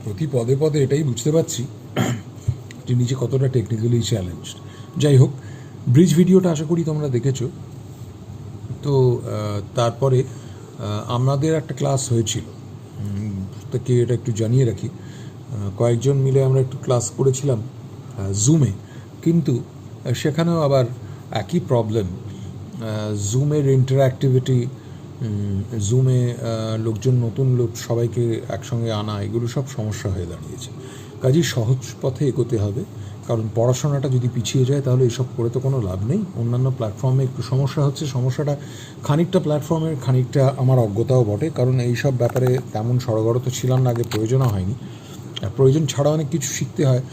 প্রতি পদে পদে এটাই বুঝতে পারছি যে নিজে কতটা টেকনিক্যালি চ্যালেঞ্জড। যাই হোক, ব্রিজ ভিডিওটা আশা করি তোমরা দেখেছো। তো তারপরে আমাদের একটা ক্লাস হয়েছিল, তাকে এটা একটু জানিয়ে রাখি। কয়েকজন মিলে আমরা একটু ক্লাস করেছিলাম জুমে, কিন্তু সেখানেও আবার একই প্রবলেম। জুমের ইন্টারঅ্যাক্টিভিটি, জুমে লোকজন, নতুন লোক সবাইকে একসঙ্গে আনা, এগুলো সব সমস্যা হয়ে দাঁড়িয়েছে। কাজেই সহজ পথে এগোতে হবে, কারণ পড়াশোনাটা যদি পিছিয়ে যায় তাহলে এইসব করে তো কোনো লাভ নেই। অন্যান্য প্ল্যাটফর্মে একটু সমস্যা হচ্ছে, সমস্যাটা খানিকটা প্ল্যাটফর্মের, খানিকটা আমার অজ্ঞতাও বটে, কারণ এই সব ব্যাপারে তেমন সড়গড় তো ছিলাম না আগে, প্রয়োজনও হয়নি। প্রয়োজন ছাড়া অনেক কিছু শিখতে হয়,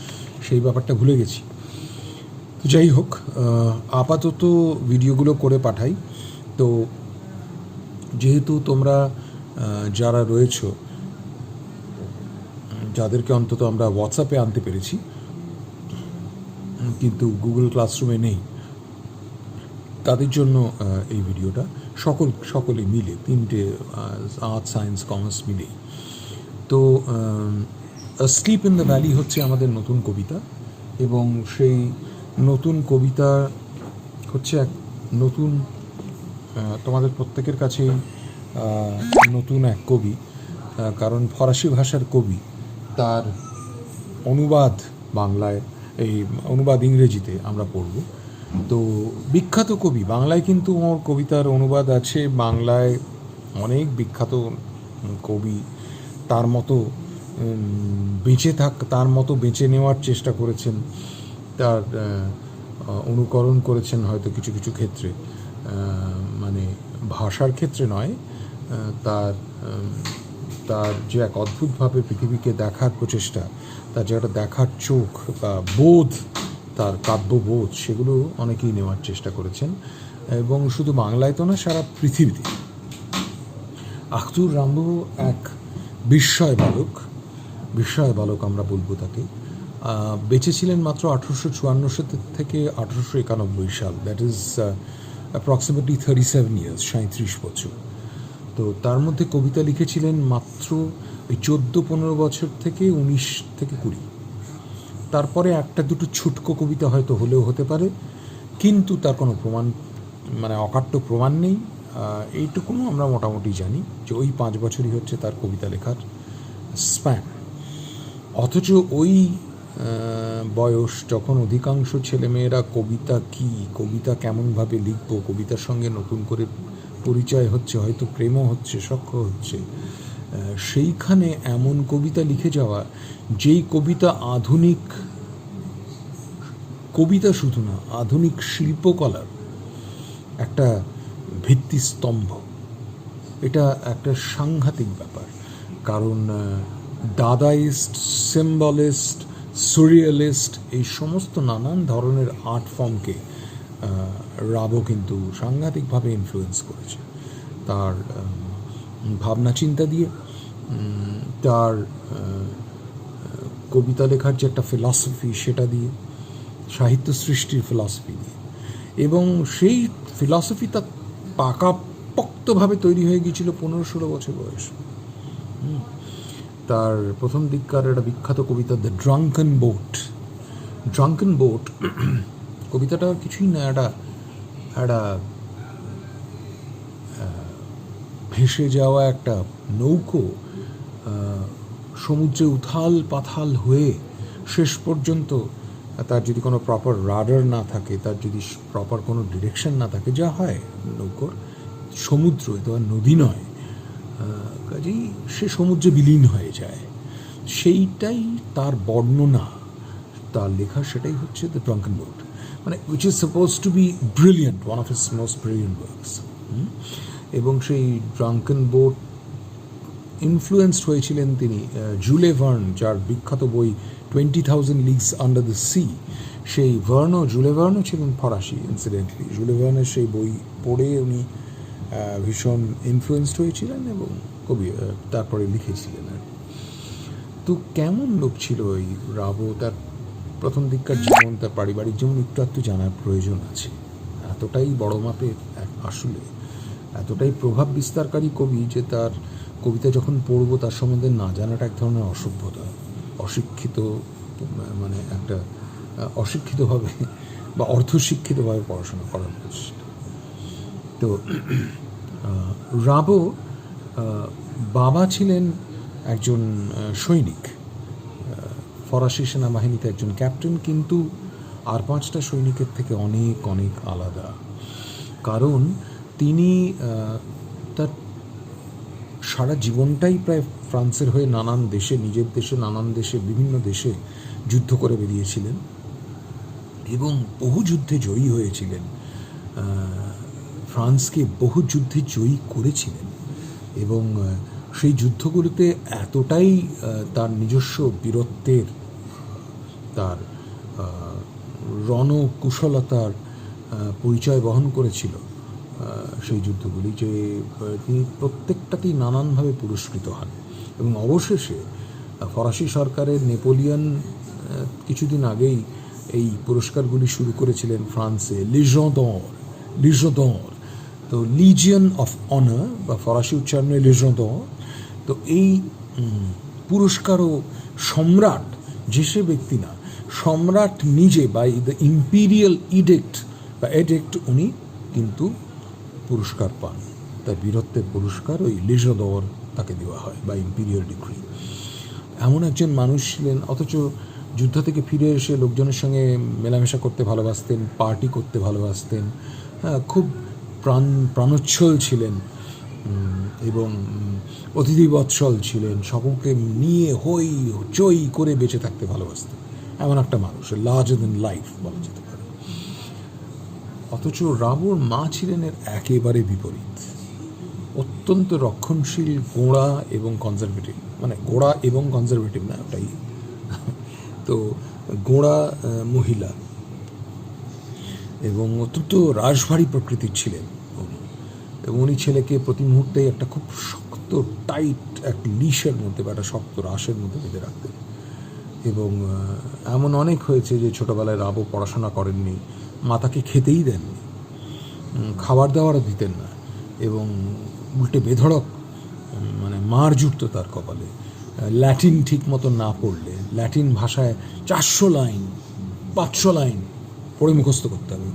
সেই ব্যাপারটা ভুলে গেছি। তো যাই হোক, আপাতত ভিডিওগুলো করে পাঠাই। তো যেহেতু তোমরা যারা রয়েছো, যাদেরকে অন্তত আমরা হোয়াটসঅ্যাপে আনতে পেরেছি কিন্তু গুগল ক্লাসরুমে নেই, তাদের জন্য এই ভিডিওটা সকলে মিলে, তিনটে আর্ট, সায়েন্স, কমার্স মিলেই। তো স্লিপ ইন দ্য ভ্যালি হচ্ছে আমাদের নতুন কবিতা, এবং সেই নতুন কবিতা হচ্ছে এক নতুন, তোমাদের প্রত্যেকের কাছেই নতুন এক কবি, কারণ ফরাসি ভাষার কবি, তার অনুবাদ বাংলায়, এই অনুবাদ ইংরেজিতে আমরা পড়ব। তো বিখ্যাত কবি, বাংলায় কিন্তু ওর কবিতার অনুবাদ আছে, বাংলায় অনেক বিখ্যাত কবি তার মতো তার মতো বেঁচে নেওয়ার চেষ্টা করেছেন, তার অনুকরণ করেছেন হয়তো কিছু কিছু ক্ষেত্রে, মানে ভাষার ক্ষেত্রে নয়, তার যে এক অদ্ভুতভাবে পৃথিবীকে দেখার প্রচেষ্টা, তার যে একটা দেখার চোখ বা বোধ, তার কাব্যবোধ, সেগুলো অনেকেই নেওয়ার চেষ্টা করেছেন, এবং শুধু বাংলায় তো না, সারা পৃথিবীতে। আখতুর রামবো এক বিস্ময় বালক আমরা বলবো তাকে। বেঁচে ছিলেন মাত্র 1854 থেকে 1891 সাল, দ্যাট ইজ অ্যাপ্রক্সিমেটলি 37 ইয়ার্স, 37 বছর। তো তার মধ্যে কবিতা লিখেছিলেন মাত্র ওই 14-15 বছর থেকে 19 থেকে 20। তারপরে একটা দুটো ছুটকো কবিতা হয়তো হলেও হতে পারে, কিন্তু তার কোনো প্রমাণ, মানে অকাট্য প্রমাণ নেই। এইটুকুনও আমরা মোটামুটি জানি যে ওই 5 বছরই হচ্ছে তার কবিতা লেখার স্প্যান। অথচ ওই বয়স, যখন অধিকাংশ ছেলেমেয়েরা কবিতা কেমনভাবে লিখবো, কবিতার সঙ্গে নতুন করে পরিচয় হচ্ছে, হয়তো প্রেমও হচ্ছে, সখ্য হচ্ছে, সেইখানে এমন কবিতা লিখে যাওয়া, যেই কবিতা আধুনিক কবিতা শুধু না, আধুনিক শিল্পকলার একটা ভিত্তিস্তম্ভ, এটা একটা সাংঘাতিক ব্যাপার। কারণ দাদাইস্ট, সিম্বলিস্ট, সুরিয়ালিস্ট, এই সমস্ত নানান ধরনের আর্ট ফর্মকে রাবো কিন্তু সাংঘাতিকভাবে ইনফ্লুয়েন্স করেছে, তার ভাবনা চিন্তা দিয়ে, তার কবিতা লেখার যে একটা ফিলসফি, সেটা দিয়ে, সাহিত্য সৃষ্টির ফিলসফি দিয়ে, এবং সেই ফিলসফি তার পাকাপোক্তভাবে তৈরি হয়ে গিয়েছিল 15-16 বছর বয়স। তার প্রথম দিককার একটা বিখ্যাত কবিতা, দ্য ড্রাঙ্কেন বোট। কবিতাটা কিছুই না, একটা ভেসে যাওয়া একটা নৌকো সমুদ্রে উথাল পাথাল হয়ে শেষ পর্যন্ত, তার যদি কোনো প্রপার রাডার না থাকে, তার যদি প্রপার কোনো ডিরেকশন না থাকে, যা হয় নৌকোর, সমুদ্র, এটা নদী নয়, কাজেই সে সমুদ্রে বিলীন হয়ে যায়। সেইটাই তার বর্ণনা, তার লেখা, সেটাই হচ্ছে দ্য ড্রাঙ্কেন বোট, মানে which is suppose to be brilliant, one of his most brilliant works. এবং সেই ড্রাঙ্কেন বোট ইনফ্লুয়েন্সড হয়েছিলেন তিনি জুলে ভার্ন, যার বিখ্যাত বই 20,000 লিগস আন্ডার দ্য সি। সেই জুলে ভার্নও ছিলেন ফরাসি, ইনসিডেন্টলি। জুলে ভার্নের সেই বই পড়ে উনি ভীষণ ইনফ্লুয়েন্সড হয়েছিলেন এবং তারপরে লিখেছিলেন। তো কেমন লোক ছিল ওই রাবো? তার প্রথম দিককার জীবন, তার পারিবারিক জীবন একটু জানার প্রয়োজন আছে। এতটাই বড় মাপের, আসলে এতটাই প্রভাব বিস্তারকারী কবি যে তার কবিতা যখন পড়বো তার সম্বন্ধে না জানাটা এক ধরনের অসভ্যতা, অশিক্ষিত, মানে একটা অশিক্ষিতভাবে বা অর্ধশিক্ষিতভাবে পড়াশোনা করার প্রচেষ্টা। তো রাবো বাবা ছিলেন একজন সৈনিক, ফরাসি সেনাবাহিনীতে একজন ক্যাপ্টেন, কিন্তু আর 5টা সৈনিকের থেকে অনেক অনেক আলাদা। কারণ তিনি তার সারা জীবনটাই প্রায় ফ্রান্সের হয়ে নানান দেশে, নিজের দেশে, নানান দেশে, বিভিন্ন দেশে যুদ্ধ করে বেরিয়েছিলেন এবং বহু যুদ্ধে জয়ী হয়েছিলেন, ফ্রান্সকে বহু যুদ্ধে জয়ী করেছিলেন। এবং সেই যুদ্ধগুলোতে এতটাই তার নিজস্ব বীরত্বের, তার রণকুশলতার পরিচয় বহন করেছিল সেই যুদ্ধগুলি, যে তিনি প্রত্যেকটাতেই নানানভাবে পুরস্কৃত হন। এবং অবশেষে ফরাসি সরকারের নেপোলিয়ন কিছুদিন আগেই এই পুরস্কারগুলি শুরু করেছিলেন ফ্রান্সে, লিজন d'or, তো লিজিয়ন অফ অনার বা ফরাসি উচ্চারণে লিজন d'or। তো এই পুরস্কারও সম্রাট, যে সে ব্যক্তি না, সম্রাট নিজে বাই দ্য ইম্পিরিয়াল ইডিক্ট বা এডিক্ট উনি কিন্তু পুরস্কার পান, তার বীরত্বের পুরস্কার ওই লিজন d'or তাকে দেওয়া হয় বা ইম্পিরিয়াল ডিক্রি। এমন একজন মানুষ ছিলেন, অথচ যুদ্ধ থেকে ফিরে এসে লোকজনের সঙ্গে মেলামেশা করতে ভালোবাসতেন, পার্টি করতে ভালোবাসতেন, খুব প্রাণোচ্ছল ছিলেন এবং অতিথিবৎসল ছিলেন, সকলকে নিয়ে হই চই করে বেঁচে থাকতে ভালোবাসতেন। এমন একটা মানুষ, লার্জার দ্যান লাইফ বলা যেতে পারে। অথচ রাবোর মা ছিলেন এর একেবারে বিপরীত, অত্যন্ত রক্ষণশীল, গোঁড়া এবং কনজারভেটিভ, মানে গোঁড়া এবং কনজারভেটিভ না, ওটাই তো গোঁড়া মহিলা, এবং অত্যন্ত রাশভারী প্রকৃতির ছিলেন উনি। এবং উনি ছেলেকে প্রতি মুহূর্তে একটা খুব শক্ত টাইট এক লিশের মধ্যে বা একটা শক্ত রাশের মধ্যে বেঁধে রাখতেন। এবং এমন অনেক হয়েছে যে ছোটোবেলায় রাবো পড়াশোনা করেননি, মা তাকে খেতেই দেননি, খাবার দাবারও দিতেন না, এবং উল্টে বেধড়ক মানে মার জুটত তার কপালে। ল্যাটিন ঠিক মতো না পড়লে, ল্যাটিন ভাষায় 400 লাইন 500 লাইন পড়ে মুখস্থ করতে হবে,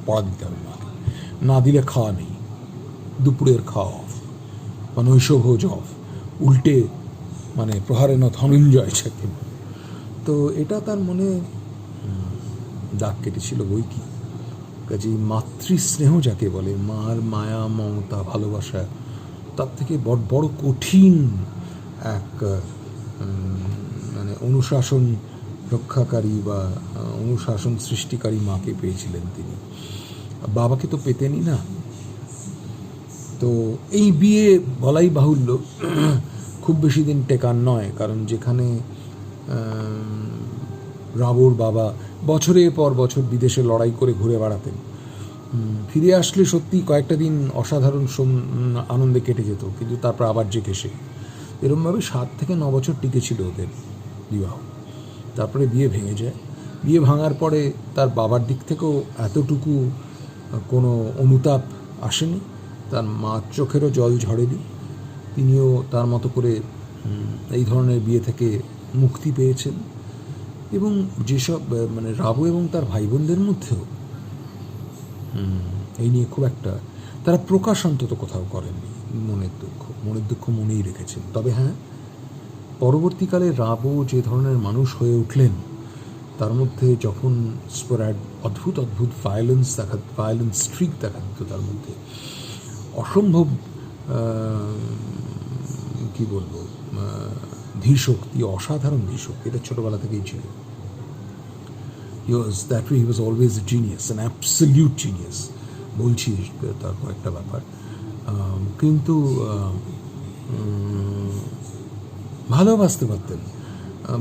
পড়া দিতে হবে মাকে, না দিলে খাওয়া নেই, দুপুরের খাওয়া অফ বা নৈশভোজ অফ, উল্টে মানে প্রহারেণ ধনঞ্জয় যাকে। তো এটা তার মনে দাগ কেটেছিল বই কি। কাজেই মাতৃস্নেহ যাকে বলে, মার মায়া, মমতা, ভালোবাসা, তার থেকে বড় কঠিন এক মানে অনুশাসন রক্ষাকারী বা অনুশাসন সৃষ্টিকারী মাকে পেয়েছিলেন তিনি। বাবাকে তো পেতেনই না। তো এই বিয়ে বলাই বাহুল্য খুব বেশি দিন টেকার নয়, কারণ যেখানে রাবোর বাবা বছরের পর বছর বিদেশে লড়াই করে ঘুরে বেড়াতেন, ফিরে আসলে সত্যি কয়েকটা দিন অসাধারণ আনন্দে কেটে যেত, কিন্তু তারপর আবার যে কেসে এরমভাবে 7 থেকে 9 বছর টিকেছিল ওদের বিবাহ। তারপরে বিয়ে ভেঙে যায়। বিয়ে ভাঙার পরে তার বাবার দিক থেকেও এতটুকু কোনো অনুতাপ আসেনি, তার মার চোখেরও জল ঝরেনি। তিনিও তার মতো করে এই ধরনের বিয়ে থেকে মুক্তি পেয়েছেন। এবং যেসব মানে রাবো এবং তার ভাই বোনদের মধ্যেও এই নিয়ে খুব একটা তারা প্রকাশ অন্তত কোথাও করেননি মনের দুঃখ মনেই রেখেছেন। তবে হ্যাঁ, পরবর্তীকালে রাবো যে ধরনের মানুষ হয়ে উঠলেন, তার মধ্যে যখন অদ্ভুত ভায়োলেন্স স্ট্রিক দেখা দিত তার মধ্যে, অসম্ভব কি বলবো, ধীশক্তি, অসাধারণ ধীশক্তি, এটা ছোটোবেলা থেকেই ছিল। He was always a genius, an absolute genius। বলছি তার কয়েকটা ব্যাপার, কিন্তু ভালোবাসতে পারতেন,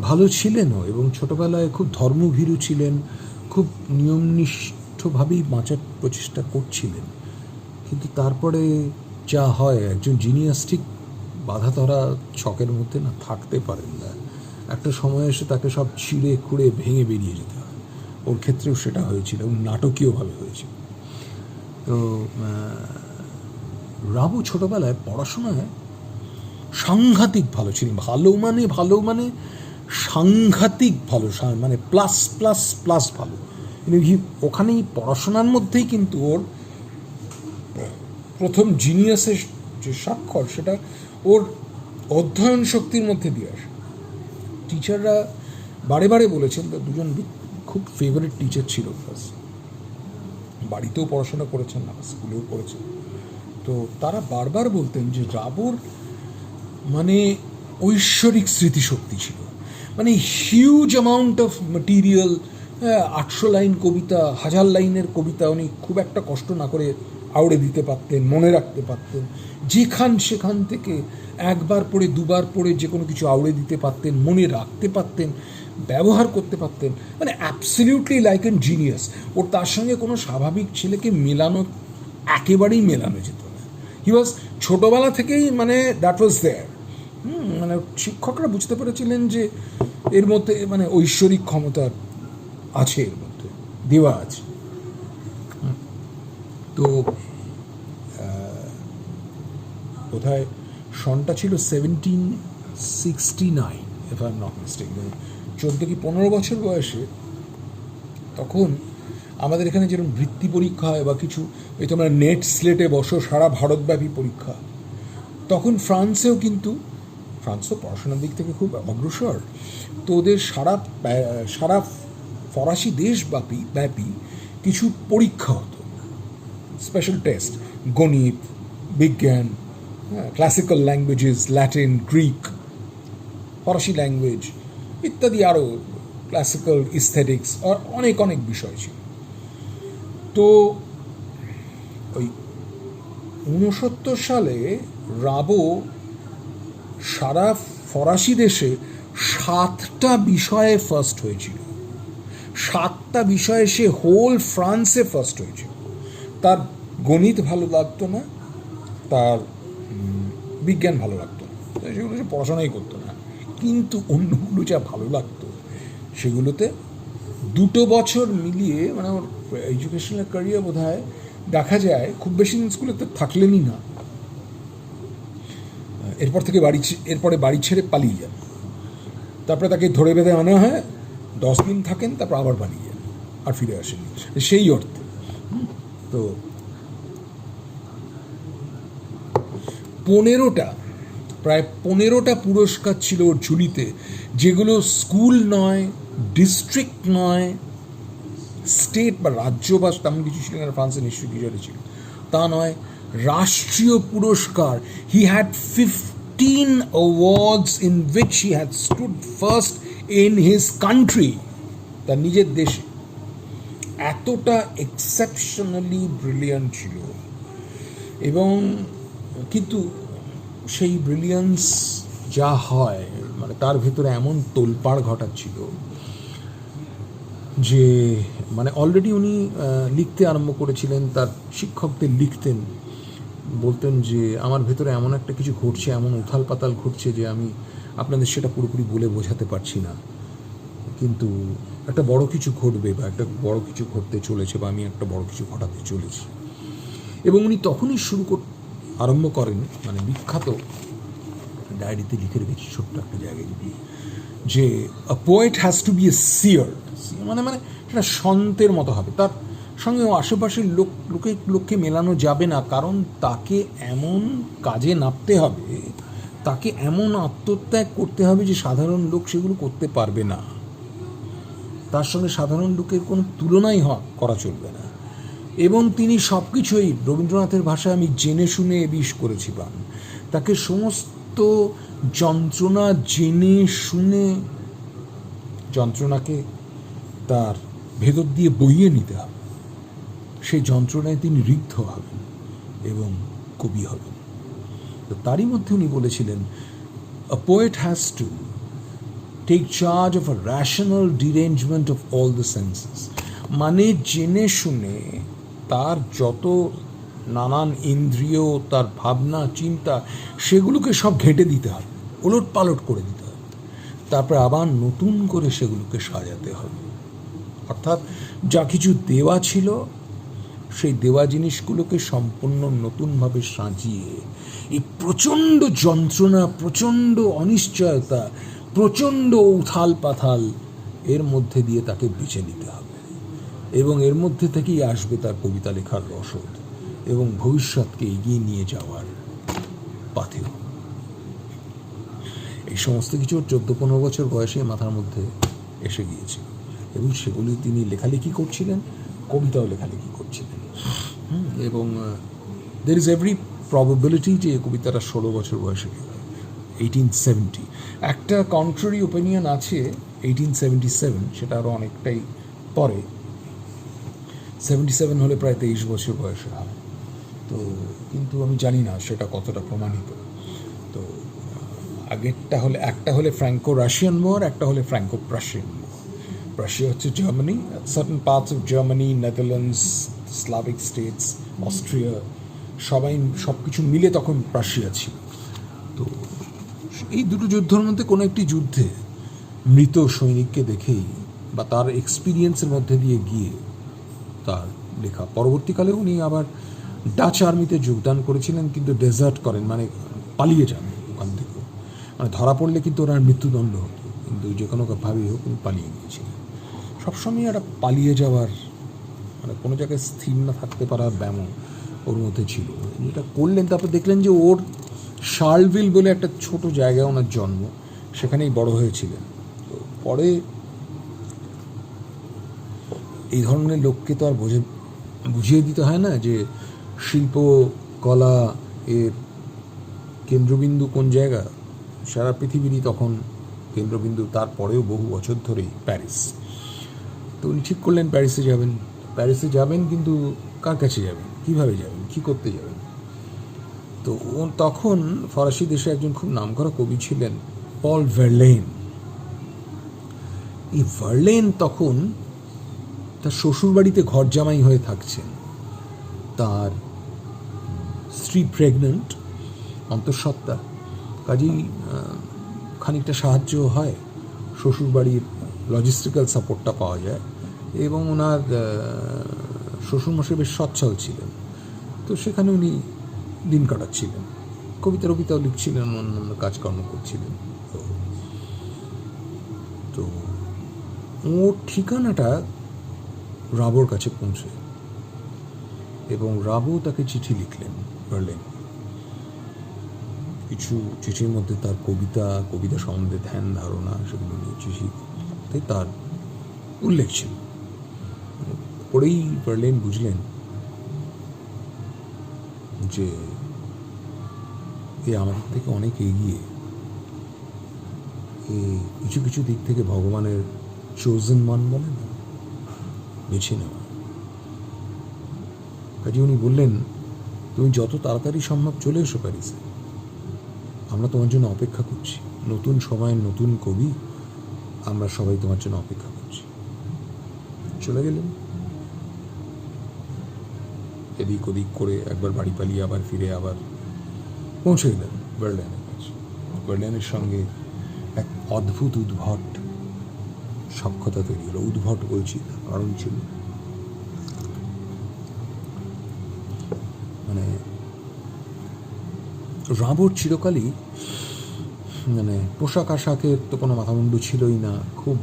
ভালো ছিলেনও, এবং ছোটোবেলায় খুব ধর্মভীরু ছিলেন, খুব নিয়মনিষ্ঠভাবেই বাঁচার প্রচেষ্টা করছিলেন। কিন্তু তারপরে যা হয়, একজন জিনিয়াস ঠিক বাধা ধরা ছকের মধ্যে না থাকতে পারেন না, একটা সময় এসে তাকে সব ছিঁড়ে খুঁড়ে ভেঙে বেরিয়ে যেতে হয়। ওর ক্ষেত্রেও সেটা হয়েছিল এবং নাটকীয়ভাবে হয়েছিল। তো রাবো ছোটোবেলায় পড়াশোনায় সাংঘাতিক ভালো ছিলেন, ভালো মানে সাংঘাতিক ভালো, মানে প্লাস প্লাস প্লাস ভালো। কিন্তু ওখানেই পড়াশোনার মধ্যেই কিন্তু ওর প্রথম জিনিয়াসের যে স্বাক্ষর, সেটা ওর অধ্যয়ন শক্তির মধ্যে দিয়ে আসে। টিচাররা বারে বারে বলেছেন, দুজন খুব ফেভারিট টিচার ছিল, বাড়িতেও পড়াশোনা করেছেন, না স্কুলেও করেছেন। তো তারা বারবার বলতেন যে রাবোর মানে ঐশ্বরিক স্মৃতিশক্তি ছিল, মানে huge amount of material, 800 line কবিতা, 1000 লাইনের কবিতা উনি খুব একটা কষ্ট না করে আউড়ে দিতে পারতেন, মনে রাখতে পারতেন। সেখান থেকে একবার পড়ে দুবার পড়ে যে কোনো কিছু আউড়ে দিতে পারতেন, মনে রাখতে পারতেন, ব্যবহার করতে পারতেন, মানে অ্যাবসলিউটলি লাইক এন জিনিয়াস। ওর তার সঙ্গে কোনো স্বাভাবিক ছেলেকে একেবারেই মেলানো যেত না। হি ওয়াজ ছোটোবেলা থেকেই মানে দ্যাট ওয়াজ দেয়ার। মানে শিক্ষকরা বুঝতে পেরেছিলেন যে এর মধ্যে মানে ঐশ্বরিক ক্ষমতা আছে, এর মধ্যে দেওয়া আছে। তো বোধহয় সনটা ছিল 1769, if I am not mistaken. 14 কি 15 বছর বয়সে, তখন আমাদের এখানে যেরকম বৃত্তি পরীক্ষা হয় বা কিছু, এই তোমরা নেট স্লেটে বসো, সারা ভারতব্যাপী পরীক্ষা, তখন ফ্রান্সেও পড়াশোনার দিক থেকে খুব অগ্রসর। তো ওদের সারা ফরাসি দেশব্যাপী কিছু পরীক্ষা হতো, স্পেশাল টেস্ট, গণিত, বিজ্ঞান, ক্লাসিক্যাল ল্যাঙ্গুয়েজেস, ল্যাটিন, গ্রিক, ফরাসি ল্যাঙ্গুয়েজ ইত্যাদি, আরও ক্লাসিক্যাল ইস্থেটিক্স, আর অনেক বিষয় ছিল। তো ওই 69 সালে রাবো সারা ফরাসি দেশে 7টা বিষয়ে ফার্স্ট হয়েছিল। 7টা বিষয়ে সে হোল ফ্রান্সে ফার্স্ট হয়েছিল। তার গণিত ভালো লাগতো না, তার বিজ্ঞান ভালো লাগতো না, সেগুলো সে পড়াশোনাই করতো না, কিন্তু অন্যগুলো যা ভালো লাগতো সেগুলোতে 2 বছর মিলিয়ে, মানে ওর এডুকেশনাল ক্যারিয়ার বোধহয় দেখা যায় খুব বেশি দিন স্কুলেতে থাকলেনই না। এরপরে বাড়ি ছেড়ে পালিয়ে যান, তারপরে তাকে ধরে বেঁধে আনা হয়, 10 দিন থাকেন, তারপর আবার পালিয়ে যান, আর ফিরে আসেন সেই অর্থে। তো প্রায় 15টা পুরস্কার ছিল ওর ঝুলিতে, যেগুলো স্কুল নয়, ডিস্ট্রিক্ট নয়, স্টেট বা রাজ্য বা তেমন কিছু ছিল না, ফ্রান্সে নিশ্চয়ই কিছু ছিল, তা নয়, রাষ্ট্রীয় পুরস্কার। He had 15 awards in which he had stood first in his country, তার নিজের দেশে। এতটা এক্সেপশনালি ব্রিলিয়ান্ট ছিল। এবং কিন্তু সেই ব্রিলিয়ান্স যা হয়, মানে তার ভেতরে এমন তোলপাড় ঘটাচ্ছিল যে মানে অলরেডি উনি লিখতে আরম্ভ করেছিলেন, তার শিক্ষকদের লিখতেন, বলতেন যে আমার ভেতরে এমন একটা কিছু ঘটছে, এমন উথাল পাতাল ঘটছে যে আমি আপনাদের সেটা পুরোপুরি বলে বোঝাতে পারছি না, কিন্তু একটা বড় কিছু ঘটবে বা একটা বড় কিছু ঘটতে চলেছে, বা আমি একটা বড় কিছু ঘটাতে চলেছি। এবং উনি তখনই আরম্ভ করেন, মানে বিখ্যাত ডায়েরিতে লিখে রেখেছি ছোট্ট একটা জায়গায় যে a poet has to be a seer, মানে সেটা সন্তের মতো হবে, তার সঙ্গে আশেপাশের লোককে মেলানো যাবে না, কারণ তাকে এমন কাজে নামতে হবে, তাকে এমন আত্মত্যাগ করতে হবে যে সাধারণ লোক সেগুলো করতে পারবে না, তার সঙ্গে সাধারণ লোকের কোনো তুলনাই করা চলবে না। এবং তিনি সব কিছুই, রবীন্দ্রনাথের ভাষায়, আমি জেনে শুনে বিষ করেছি প্রাণ, তাকে সমস্ত যন্ত্রণা জেনে শুনে, যন্ত্রণাকে তার ভেতর দিয়ে বইয়ে নিতে হবে, সেই যন্ত্রণায় তিনি ঋদ্ধ হবেন এবং কবি হবেন। তো তারই মধ্যে উনি বলেছিলেন, a poet has to take charge of a rational derangement of all the senses, মানে জেনে শুনে তার যত নানান ইন্দ্রিয়, তার ভাবনা চিন্তা, সেগুলোকে সব ঘেঁটে দিতে হবে, ওলট পালট করে দিতে হবে, তারপরে আবার নতুন করে সেগুলোকে সাজাতে হবে। অর্থাৎ যা কিছু দেওয়া ছিল সেই দেওয়া জিনিসগুলোকে সম্পূর্ণ নতুনভাবে সাজিয়ে এই প্রচণ্ড যন্ত্রণা, প্রচণ্ড অনিশ্চয়তা, প্রচণ্ড উথাল পাথাল এর মধ্যে দিয়ে তাকে বেছে নিতে হবে, এবং এর মধ্যে থেকেই আসবে তার কবিতা লেখার রসদ এবং ভবিষ্যৎকে এগিয়ে নিয়ে যাওয়ার পাথেও। এই সমস্ত কিছু 14-15 বছর বয়সে মাথার মধ্যে এসে গিয়েছিল, এবং সেগুলি তিনি লেখালেখি করছিলেন, কবিতাও লেখালেখি করছিলেন। এবং দের ইজ এভরি প্রবাবিলিটি যে কবিতাটা 16 বছর বয়সে 1870। একটা কন্ট্রারি ওপিনিয়ন আছে 1877, সেটা আরও অনেকটাই পরে। 77 হলে প্রায় 23 বছর বয়সে হয়। তো কিন্তু আমি জানি না সেটা কতটা প্রমাণিত। তো আগেরটা হলে, একটা হলে ফ্র্যাঙ্কো রাশিয়ান ওয়ার, একটা হলে ফ্র্যাঙ্কো প্রাশিয়ান ওয়ার। রাশিয়া হচ্ছে Germany, certain parts of Germany, Netherlands, Slavic states, Austria, সব কিছু মিলে তখন রাশিয়া ছিল। তো এই দুটো যুদ্ধের মধ্যে কোনো একটি যুদ্ধে মৃত সৈনিককে দেখেই বা তার এক্সপিরিয়েন্সের মধ্যে দিয়ে গিয়ে তার লেখা। পরবর্তীকালে উনি আবার ডাচ আর্মিতে যোগদান করেছিলেন, কিন্তু ডেজার্ট করেন, মানে পালিয়ে যান ওখান থেকে। মানে ধরা পড়লে কিন্তু ওনার মৃত্যুদণ্ড হতো, কিন্তু যে কোনোভাবেই হোক উনি পালিয়ে গিয়েছিলেন। সবসময় একটা পালিয়ে যাওয়ার, মানে কোনো জায়গায় স্থির না থাকতে পারার ব্যামো ওর মধ্যে ছিল। যেটা করলেন, তারপর দেখলেন যে ওর শার্লভিল বলে একটা ছোট জায়গায় ওনার জন্ম, সেখানেই বড় হয়েছিলেন। তো পরে এই ধরনের লোককে তো আর বুঝিয়ে দিতে হয় না যে শিল্প কলা এর কেন্দ্রবিন্দু কোন জায়গা। সারা পৃথিবীরই তখন কেন্দ্রবিন্দু, তারপরেও বহু বছর ধরেই প্যারিস। তো উনি ঠিক করলেন প্যারিসে যাবেন। প্যারিসে যাবেন, কিন্তু কার কাছে যাবেন, কীভাবে যাবেন, কী করতে যাবেন? তো তখন ফরাসি দেশে একজন খুব নামকরা কবি ছিলেন, পল ভার্লেন। এই ভার্লেন তখন তার শ্বশুরবাড়িতে ঘর জামাই হয়ে থাকছেন। তার স্ত্রী প্রেগনেন্ট, অন্তঃসত্ত্বা, কাজেই খানিকটা সাহায্য হয়, শ্বশুরবাড়ির লজিস্টিক্যাল সাপোর্টটা পাওয়া যায়, এবং ওনার শ্বশুরমশাই বেশ সচ্ছল ছিলেন। তো সেখানে উনি দিন কাটাচ্ছিলেন, কবিতাও লিখছিলেন, অন্যান্য কাজকর্ম করছিলেন। তো ওর ঠিকানাটা রাবোর কাছে পৌঁছে, এবং রাবো তাকে চিঠি লিখলেন ভার্লেন। কিছু চিঠির মধ্যে তার কবিতা সম্বন্ধে ধ্যান ধারণা, সেগুলো নিয়ে চিঠিতে তার উল্লেখ ছিল। পরেই ভার্লেন বুঝলেন যে এ আমাদের থেকে অনেক এগিয়ে, কিছু কিছু দিক থেকে ভগবানের চোজেন ওয়ান বলে না, বেছে নেওয়া। কাজে উনি বললেন, তুমি যত তাড়াতাড়ি সম্ভব চলে এসো প্যারিসে, আমরা তোমার জন্য অপেক্ষা করছি। নতুন সময়ের নতুন কবি, আমরা সবাই তোমার জন্য অপেক্ষা করছি। চলে গেলেন, এদিক ওদিক করে একবার বাড়ি পালিয়ে আবার ফিরে আবার পৌঁছে গেলেন ভার্লেনের কাছে। ভার্লেনের সঙ্গে এক অদ্ভুত উদ্ভট সখ্যতা তৈরি হলো। উদ্ভট বলছি, কারণ ছিল মানে রাবোর চিরকালই মানে পোশাক আশাকের তো কোনো মাথামুন্ডু ছিলই না, খুব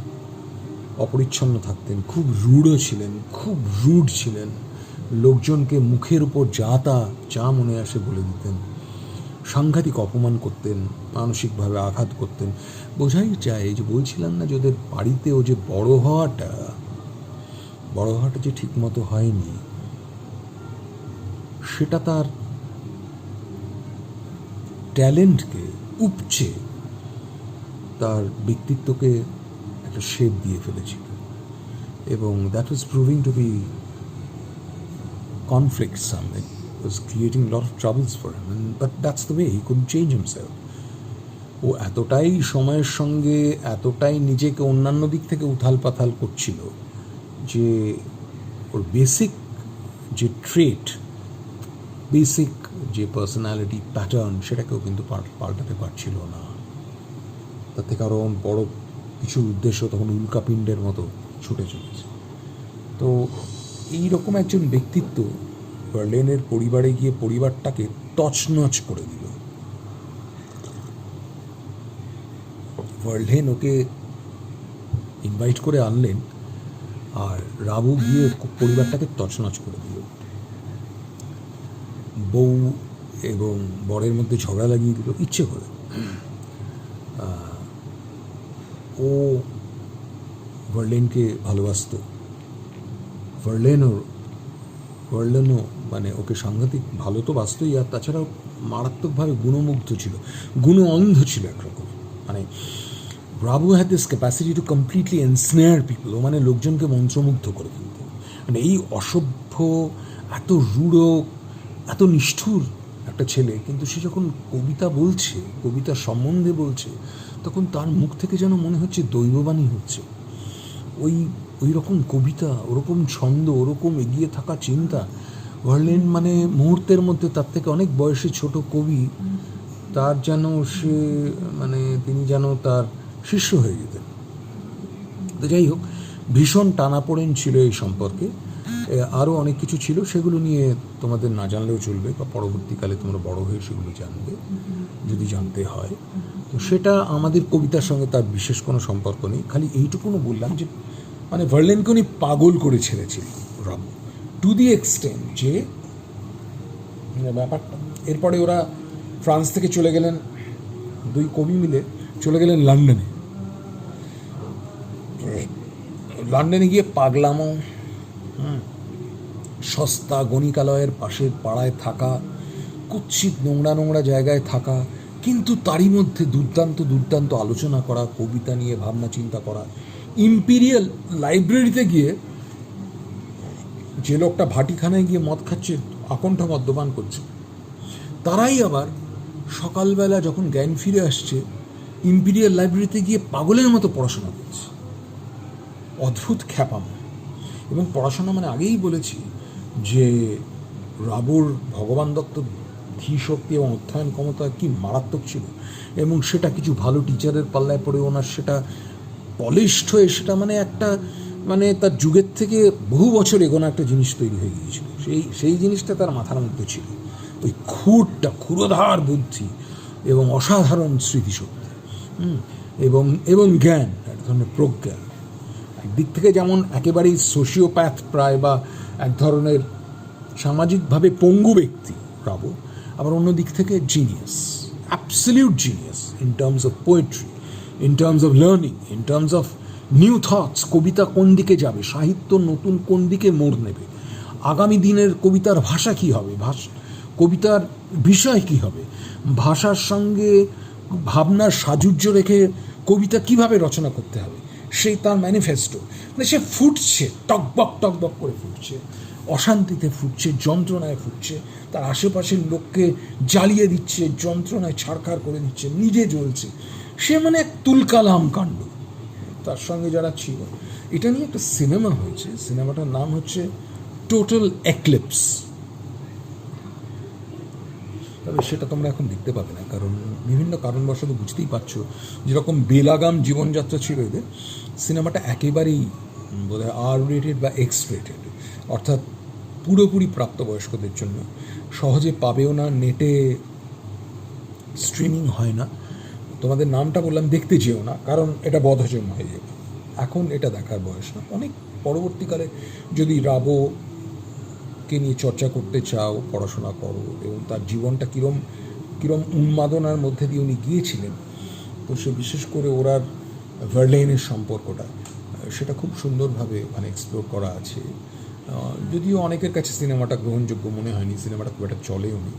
অপরিচ্ছন্ন থাকতেন, খুব রুড ছিলেন, লোকজনকে মুখের উপর যা মনে আসে বলে দিতেন, সাংঘাতিক অপমান করতেন, মানসিকভাবে আঘাত করতেন। বোঝাই যায় যে বলছিলাম না যে ওদের বাড়িতে ও যে বড় হওয়াটা যে ঠিকমতো হয়নি, সেটা তার ট্যালেন্টকে উপচে তার ব্যক্তিত্বকে একটা শেপ দিয়ে ফেলেছিল, এবং that was proving to be conflict something. It was creating a lot of troubles for him, but that's the way. He couldn't change himself. ও এতটাই সময়ের সঙ্গে এতটাই নিজেকে অন্যান্য দিক থেকে উথাল পাথাল করছিল যে ওর বেসিক যে ট্রেট, বেসিক যে পার্সোনালিটি প্যাটার্ন, সেটাকেও কিন্তু পাল্টাতে পারছিল না। তার থেকে আরও বড় কিছু উদ্দেশ্য তখন উল্কাপিণ্ডের মতো ছুটে চলেছে। তো এইরকম একজন ব্যক্তিত্ব ভার্লেনের পরিবারে গিয়ে পরিবারটাকে তছনছ করে দিল। ভার্লেন ওকে ইনভাইট করে আনলেন, আর রাবু গিয়ে পরিবারটাকে তছনছ করে দিল। বউ এবং বরের মধ্যে ঝগড়া লাগিয়ে দিল ইচ্ছে করে। ও ভার্লেনকে ভালোবাসত, ভার্লেনও মানে ওকে সাংঘাতিক ভালো তো বাসতই, আর তাছাড়াও মারাত্মকভাবে গুণমুগ্ধ ছিল, গুণ অন্ধ ছিল একরকম। মানে Rabu had this capacity to completely ensnare people. ও মানে লোকজনকে মন্ত্রমুগ্ধ করে ফেলত। মানে এই অসভ্য, এত রূঢ়, এত নিষ্ঠুর একটা ছেলে, কিন্তু সে যখন কবিতা বলছে, কবিতা সম্বন্ধে বলছে, তখন তার মুখ থেকে যেন মনে হচ্ছে দৈববাণী হচ্ছে। ওই রকম কবিতা, ওরকম ছন্দ, ওরকম এগিয়ে থাকা চিন্তা। ভার্লেন মানে মুহূর্তের মধ্যে তার থেকে অনেক বয়সী ছোট কবি, তার যেন সে মানে তিনি যেন তার শিষ্য হয়ে যেতেন। তো যাই হোক, ভীষণ টানাপোড়েন ছিল এই সম্পর্কে। আরও অনেক কিছু ছিল, সেগুলো নিয়ে তোমাদের না জানলেও চলবে, বা পরবর্তীকালে তোমরা বড় হয়ে সেগুলো জানবে যদি জানতে হয়। তো সেটা আমাদের কবিতার সঙ্গে তার বিশেষ কোনো সম্পর্ক নেই। খালি এইটুকুনো বললাম যে মানে ভার্লেনকে উনি পাগল করে ছেড়েছিল রাবু, টু দি এক্সটেন্ট যে ব্যাপারটা। এরপরে ওরা ফ্রান্স থেকে চলে গেলেন, দুই কবি মিলে চলে গেলেন লন্ডনে। লন্ডনে গিয়ে পাগলামো, সস্তা গণিকালয়ের পাশের পাড়ায় থাকা, কুৎসিত নোংরা নোংরা জায়গায় থাকা, কিন্তু তারই মধ্যে দুর্দান্ত দুর্দান্ত আলোচনা করা, কবিতা নিয়ে ভাবনা চিন্তা করা। ইম্পিরিয়াল লাইব্রেরিতে গিয়ে যে লোকটা ভাটিখানায় গিয়ে মদ খাচ্ছে, আকণ্ঠ মদ্যপান করছে, তারাই আবার সকালবেলা যখন জ্ঞান ফিরে আসছে, ইম্পিরিয়াল লাইব্রেরিতে গিয়ে পাগলের মতো পড়াশোনা করছে। অদ্ভুত খ্যাপামো। এবং পড়াশোনা মানে আগেই বলেছি যে রাবুর ভগবান দত্ত ধীশক্তি এবং অধ্যয়ন ক্ষমতা কি মারাত্মক ছিল, এবং সেটা কিছু ভালো টিচারের পাল্লায় পড়ে ওনার সেটা পলিশড হয়ে সেটা মানে একটা মানে তার যুগের থেকে বহু বছর এগোনো একটা জিনিস তৈরি হয়ে গিয়েছিল। সেই জিনিসটা তার মাথার মধ্যে ছিল, ওই ক্ষুরোধার বুদ্ধি এবং অসাধারণ স্মৃতিশক্তি, এবং জ্ঞান, এক ধরনের প্রজ্ঞা। একদিক থেকে যেমন একেবারেই সোশিওপ্যাথ প্রায়, বা এক ধরনের সামাজিকভাবে পঙ্গু ব্যক্তি রাবু, আবার অন্য দিক থেকে genius, absolute genius in terms of poetry, in terms of learning, in terms of new thoughts. কবিতা কোন দিকে যাবে, সাহিত্য নতুন কোন দিকে মোড় নেবে, আগামী দিনের কবিতার ভাষা কী হবে, কবিতার বিষয় কী হবে, ভাষার সঙ্গে ভাবনার সাযুজ্য রেখে কবিতা কিভাবে রচনা করতে হবে, সেই তার ম্যানিফেস্টো। মানে সে ফুটছে, টকবক টকবক করে ফুটছে, অশান্তিতে ফুটছে, যন্ত্রণায় ফুটছে, তার আশেপাশের লোককে জ্বালিয়ে দিচ্ছে, যন্ত্রণায় ছাড়খাড় করে দিচ্ছে, নিজে জ্বলছে। সে মানে এক তুলকালাম কাণ্ড। তার সঙ্গে যারা ছিল, এটা নিয়ে একটা সিনেমা হয়েছে, সিনেমাটার নাম হচ্ছে টোটাল এক্লিপস। তবে সেটা তোমরা এখন দেখতে পাবে না, কারণ বিভিন্ন কারণবশত বুঝতেই পারছো যেরকম বেলাগাম জীবনযাত্রা ছিল এদের। সিনেমাটা একেবারেই বোধহয় আর রেটেড বা এক্স রেটেড, অর্থাৎ পুরোপুরি প্রাপ্তবয়স্কদের জন্য। সহজে পাবেও না, নেটে স্ট্রিমিং হয় না। তোমাদের নামটা বললাম, দেখতে যেও না, কারণ এটা বদহজম হয়ে যাবে। এখন এটা দেখার বয়স না। অনেক পরবর্তীকালে যদি রাবোকে নিয়ে চর্চা করতে চাও, পড়াশোনা করো, এবং তার জীবনটা কীরম উন্মাদনার মধ্যে দিয়ে উনি গিয়েছিলেন, তো সে বিশেষ করে ওরার ভার্লেনের সম্পর্কটা, সেটা খুব সুন্দরভাবে মানে এক্সপ্লোর করা আছে। যদিও অনেকের কাছে সিনেমাটা গ্রহণযোগ্য মনে হয়নি, সিনেমাটা খুব একটা চলেও নি।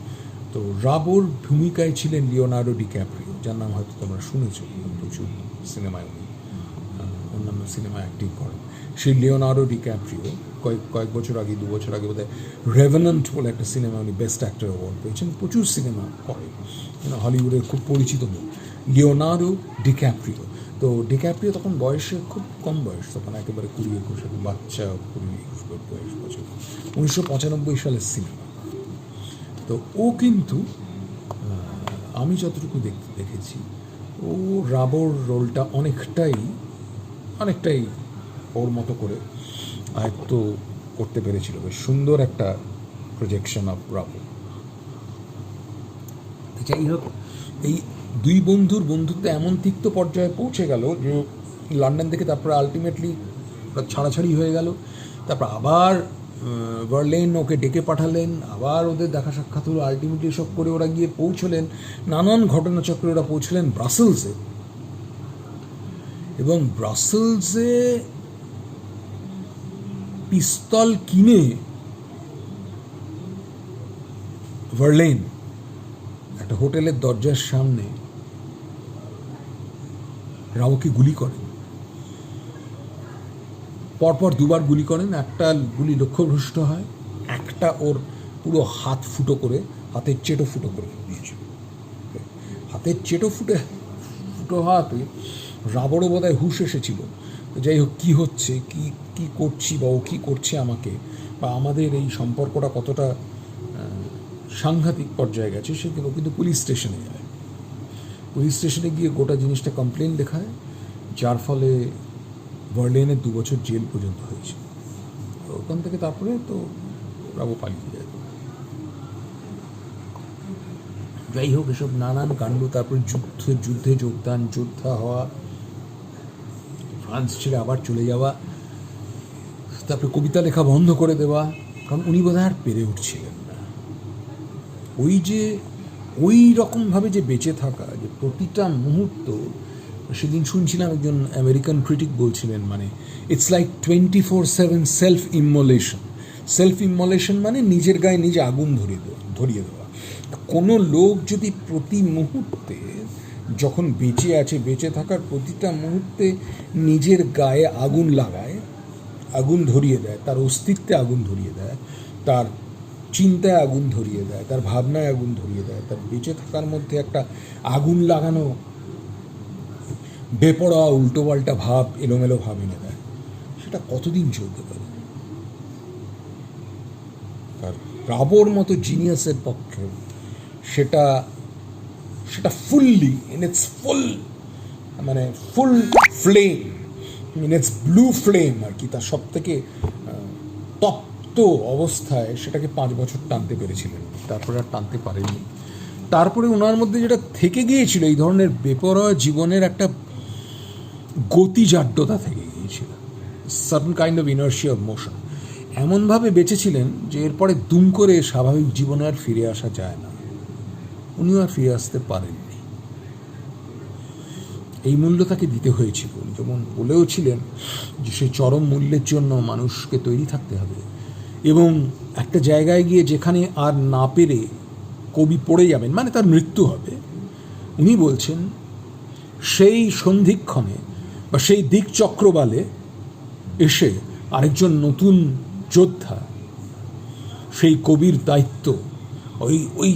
তো রাবোর ভূমিকায় ছিলেন লিওনার্দো ডিক্যাপ্রিও, যার নাম হয়তো তোমরা শুনেছ, প্রচুর সিনেমায় উনি অন্যান্য সিনেমায় অ্যাক্টিং করেন। সেই লিওনার্দো ডিক্যাপ্রিও কয়েক বছর আগে, 2 বছর আগে বোধহয় রেভেন্যান্ট বলে একটা সিনেমা উনি বেস্ট অ্যাক্টর অ্যাওয়ার্ড পেয়েছেন। প্রচুর সিনেমা করেন, হলিউডের খুব পরিচিত মুখ লিওনার্দো ডিক্যাপ্রিও। তো ডিক্যাপ্রিও তখন বয়সে খুব কম বয়স, তখন একেবারে 20-21 বাচ্চা, 20-21 বছর, 1995 সালের সিনেমা। তো ও কিন্তু আমি যতটুকু দেখেছি, ও রাবোর রোলটা অনেকটাই ওর মতো করে আয়ত্ত করতে পেরেছিল। বেশ সুন্দর একটা প্রজেকশন অফ ব্রাভো। যাই হোক, এই দুই বন্ধুর বন্ধুত্ব এমন তিক্ত পর্যায়ে পৌঁছে গেল যে লন্ডন থেকে তারপরে আলটিমেটলি ছাড়াছাড়ি হয়ে গেল। তারপর আবার বার্লিন ওকে ডেকে পাঠালেন, আবার ওদের দেখা সাক্ষাৎ হলো। আলটিমেটলি সব করে ওরা গিয়ে পৌঁছলেন, নানান ঘটনাচক্রে ওরা পৌঁছলেন ব্রাসেলসে। এবং ব্রাসেলসে পিস্তল কিনে বার্লিন একটা হোটেলের দরজার সামনে রাওকে গুলি করেন। পরপর দুবার গুলি করেন, একটা গুলি লক্ষ্যভ্রষ্ট হয়, একটা ওর পুরো হাত ফুটো করে, হাতের চেটো ফুটো করে দিয়েছিল। হাতের চেটো ফুটো হওয়াতে রাবড়ও বোধহয় হুঁশ এসেছিল। যাই হোক, কী হচ্ছে, কি করছি, বা ও কী করছে আমাকে, বা আমাদের এই সম্পর্কটা কতটা সাংঘাতিক পর্যায়ে গেছে, সেগুলো কিন্তু পুলিশ স্টেশনে যায়। পুলিশ স্টেশনে গিয়ে গোটা জিনিসটা কমপ্লেন লেখায়, যার ফলে বার্লিনের 2 বছর জেল পর্যন্ত হয়েছে। ওখান থেকে তারপরে তো রাবো পালিয়ে যায়। যাই হোক, এসব নানান কাণ্ড, তারপরে যুদ্ধে যোগদান, যোদ্ধা হওয়া, ফ্রান্স ছেড়ে আবার চলে যাওয়া, তারপরে কবিতা লেখা বন্ধ করে দেওয়া, কারণ উনি বোধহয় আর পেরে উঠছিলেন না। ওই রকমভাবে যে বেঁচে থাকা, যে প্রতিটা মুহূর্ত, সেদিন শুনছিলাম একজন আমেরিকান ক্রিটিক বলছিলেন, মানে ইটস লাইক 24/7 সেলফ ইমোলেশন মানে নিজের গায়ে নিজে আগুন ধরিয়ে দেওয়া। কোনো লোক যদি প্রতি মুহূর্তে, যখন বেঁচে আছে, বেঁচে থাকার প্রতিটা মুহূর্তে নিজের গায়ে আগুন লাগায়, আগুন ধরিয়ে দেয়, তার অস্তিত্বে আগুন ধরিয়ে দেয়, তার চিন্তায় আগুন ধরিয়ে দেয়, তার ভাবনায় আগুন ধরিয়ে দেয়, তার বেঁচে থাকার মধ্যে একটা আগুন লাগানো বেপরোয়া উল্টোপাল্টা ভাব, এলোমেলো ভাব এনে দেয়, সেটা কতদিন চলতে পারে? আর রাবোর মতো জিনিয়াসের পক্ষে সেটা fully in its full flame, in its blue flame আর কি, তার সব থেকে তপ্ত অবস্থায় সেটাকে 5 বছর টানতে পেরেছিলেন, তারপরে আর টানতে পারেননি। তারপরে ওনার মধ্যে যেটা থেকে গিয়েছিল, এই ধরনের বেপরোয়া জীবনের একটা গতিজাড্যতা থেকে গিয়েছিল, certain kind of inertia of motion. এমনভাবে বেঁচেছিলেন যে এরপরে দুম করে স্বাভাবিক জীবনে আর ফিরে আসা যায় না। উনিও আর ফিরে আসতে পারেননি। এই মূল্য তাকে দিতে হয়েছিল। উনি যেমন বলেও ছিলেন যে সেই চরম মূল্যের জন্য মানুষকে তৈরি থাকতে হবে, এবং একটা জায়গায় গিয়ে যেখানে আর না পেরে কবি পড়ে যাবেন, মানে তার মৃত্যু হবে, উনি বলছেন সেই সন্ধিক্ষণে বা সেই দিকচক্রবালে এসে আরেকজন নতুন যোদ্ধা, সেই কবির দায়িত্ব, ওই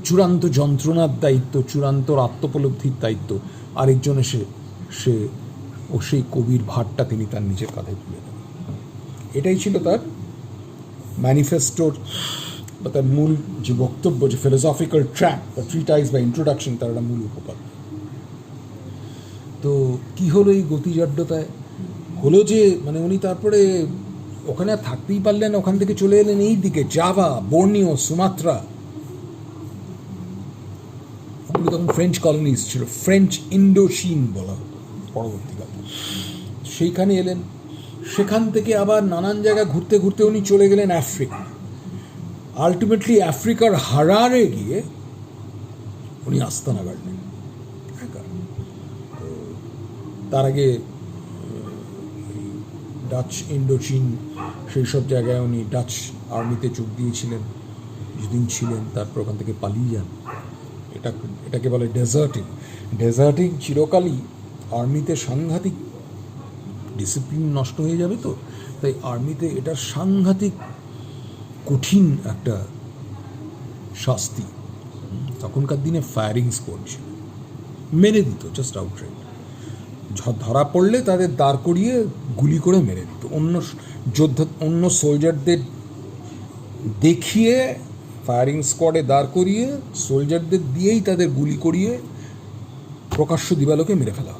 চূড়ান্ত যন্ত্রণার দায়িত্ব, চূড়ান্ত আত্মোপলব্ধির দায়িত্ব আরেকজন এসে সেই কবির ভারটা তিনি তার নিজের কাঁধে তুলে নেন। এটাই ছিল তার ম্যানিফেস্টোর বা তার মূল যে বক্তব্য, যে ফিলোসফিক্যাল ট্র্যাক বা ট্রিটাইজ বা ইন্ট্রোডাকশন, তার একটা মূল উপপাদ্য। তো কি হলো এই গতিজাড্যতায়? হলো যে মানে উনি তারপরে ওখানে আর থাকতেই পারলেন, ওখান থেকে চলে এলেন এই দিকে, জাভা, বর্নিও, সুমাত্রা, ওগুলো তখন ফ্রেঞ্চ কলোনিজ ছিল, ফ্রেঞ্চ ইন্ডোচীন বলা হতো পরবর্তীকালে। সেইখানে এলেন, সেখান থেকে আবার নানান জায়গা ঘুরতে ঘুরতে উনি চলে গেলেন আফ্রিকা। আলটিমেটলি আফ্রিকার হারারে গিয়ে উনি আস্তানা গাড়লেন। তার আগে ডাচ ইন্ডোচীন সেই সব জায়গায় উনি ডাচ আর্মিতে যোগ দিয়েছিলেন, কিছুদিন ছিলেন, তারপর ওখান থেকে পালিয়ে যান। এটাকে বলে ডেজার্টিং চিরকালই আর্মিতে সাংঘাতিক ডিসিপ্লিন নষ্ট হয়ে যাবে, তো তাই আর্মিতে এটা সাংঘাতিক কঠিন একটা শাস্তি। তখনকার দিনে ফায়ারিং স্কোয়াড ছিল, মেরে দিত জাস্ট আউটরাইট। ধরা পড়লে তাদের দাঁড় করিয়ে গুলি করে মেরে দিত। অন্য সোলজারদের দেখিয়ে ফায়ারিং স্কোয়াডে দাঁড় করিয়ে সোলজারদের দিয়েই তাদের গুলি করিয়ে প্রকাশ্য দিবালোকে মেরে ফেলা।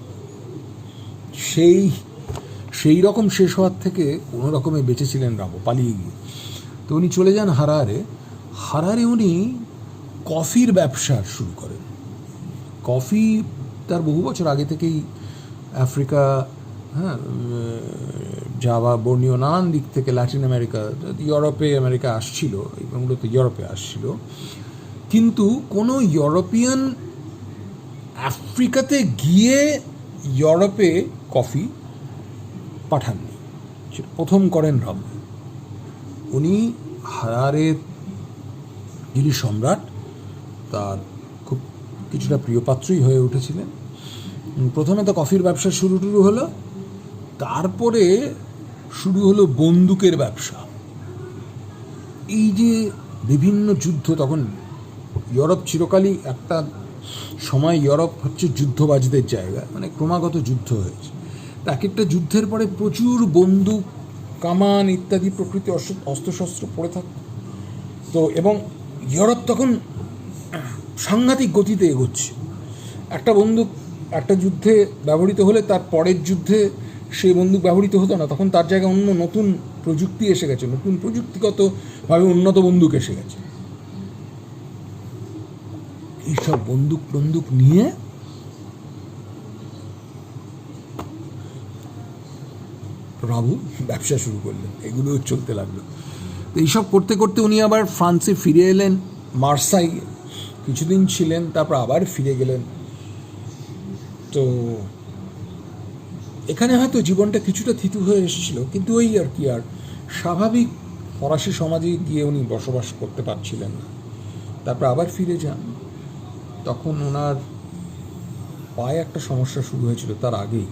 সেই রকম শেষ হওয়ার থেকে কোনো রকমে বেঁচেছিলেন রাবো, পালিয়ে গিয়ে। তো উনি চলে যান হারারে উনি কফির ব্যবসা শুরু করেন। কফি তার বহু বছর আগে থেকেই আফ্রিকা, হ্যাঁ, জাভা, বর্নিও, নানান দিক থেকে ল্যাটিন আমেরিকা, আমেরিকা আসছিল, মূলত ইউরোপে আসছিল, কিন্তু কোনো ইউরোপিয়ান আফ্রিকাতে গিয়ে ইউরোপে কফি পাঠাননি। সেটা প্রথম করেন রাবো। উনি হারারের যিনি সম্রাট, তার খুব কিছুটা প্রিয়পাত্রই হয়ে উঠেছিলেন। প্রথমে তো কফির ব্যবসা শুরু হলো, তারপরে শুরু হলো বন্দুকের ব্যবসা। এই যে বিভিন্ন যুদ্ধ, তখন ইউরোপ চিরকালই একটা সময় ইউরোপ হচ্ছে যুদ্ধবাজদের জায়গা, মানে ক্রমাগত যুদ্ধ হয়েছে। এক একটা যুদ্ধের পরে প্রচুর বন্দুক, কামান ইত্যাদি প্রকৃতি অস্ত্রশস্ত্র পড়ে থাকত। তো এবং ইউরোপ তখন সাংঘাতিক গতিতে এগোচ্ছে। একটা বন্দুক একটা যুদ্ধে ব্যবহৃত হলে তার পরের যুদ্ধে সেই বন্দুক ব্যবহৃত হতো না, তখন তার জায়গায় অন্য নতুন প্রযুক্তি এসে গেছে, নতুন প্রযুক্তিগতভাবে উন্নত বন্দুক এসে গেছে। এইসব বন্দুক নিয়ে রাবো ব্যবসা শুরু করলেন, এগুলো চলতে লাগলো। তো এইসব করতে করতে উনি আবার ফ্রান্সে ফিরে এলেন, মার্সাই কিছুদিন ছিলেন, তারপর আবার ফিরে গেলেন। তো এখানে হয়তো জীবনটা কিছুটা থিতু হয়ে এসেছিল, কিন্তু ওই আর কি, আর স্বাভাবিক ফরাসি সমাজে গিয়ে উনি বসবাস করতে পারছিলেন না। তারপর আবার ফিরে যান। তখন ওনার পায়ে একটা সমস্যা শুরু হয়েছিল তার আগেই,